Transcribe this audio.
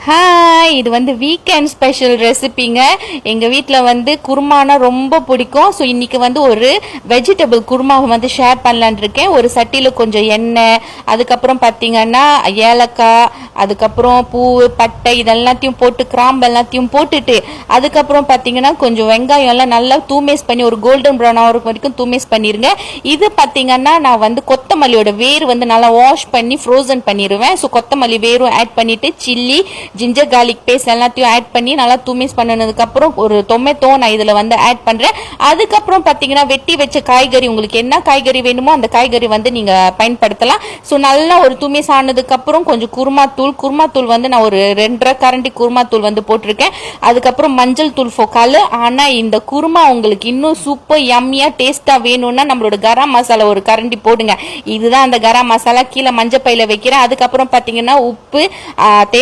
Hi, இது வந்து weekend special ரெசிபிங்க. எங்கள் வீட்டில் வந்து குருமானா ரொம்ப பிடிக்கும். ஸோ இன்னைக்கு வந்து ஒரு வெஜிடபிள் குருமாவை வந்து ஷேர் பண்ணலான் இருக்கேன். ஒரு சட்டியில் கொஞ்சம் எண்ணெய், அதுக்கப்புறம் பார்த்தீங்கன்னா ஏலக்காய், அதுக்கப்புறம் பூ, பட்டை இதெல்லாத்தையும் போட்டு, கிராம்பு எல்லாத்தையும் போட்டுட்டு, அதுக்கப்புறம் பார்த்தீங்கன்னா கொஞ்சம் வெங்காயம் எல்லாம் நல்லா தூமேஸ் பண்ணி ஒரு கோல்டன் ப்ரௌன் ஆகிற வரைக்கும் தூமேஸ் பண்ணிடுங்க. இது பார்த்தீங்கன்னா நான் வந்து கொத்தமல்லியோட வேர் வந்து நல்லா வாஷ் பண்ணி ஃப்ரோசன் பண்ணிடுவேன். ஸோ கொத்தமல்லி வேரும் ஆட் பண்ணிட்டு, சில்லி, ஜிஞ்சர் கார்லிக் பேஸ்ட் எல்லாத்தையும் ஆட் பண்ணி நல்லா தூமிஸ் பண்ணதுக்கு அப்புறம் ஒரு டொமேட்டோ நான் இதுல வந்து ஆட் பண்றேன். அதுக்கப்புறம் பாத்தீங்கன்னா வெட்டி வச்ச காய்கறி, உங்களுக்கு என்ன காய்கறி வேணுமோ அந்த காய்கறி வந்து நீங்க பயன்படுத்தலாம். ஸோ நல்லா ஒரு தூமிஸ் ஆனதுக்கு அப்புறம் கொஞ்சம் குருமா தூள் வந்து நான் ஒரு 2.5 கரண்டி குருமா தூள் வந்து போட்டிருக்கேன். அதுக்கப்புறம் மஞ்சள் தூள் ஃபோக்காலு. ஆனா இந்த குருமா உங்களுக்கு இன்னும் சூப்பர் யம்மியா டேஸ்டா வேணும்னா நம்மளோட கரம் மசாலா ஒரு கரண்டி போடுங்க. இதுதான் அந்த கரம் மசாலா. கீழே மஞ்சள் பையில வைக்கிறேன். அதுக்கப்புறம் பாத்தீங்கன்னா உப்பு, தேங்காய்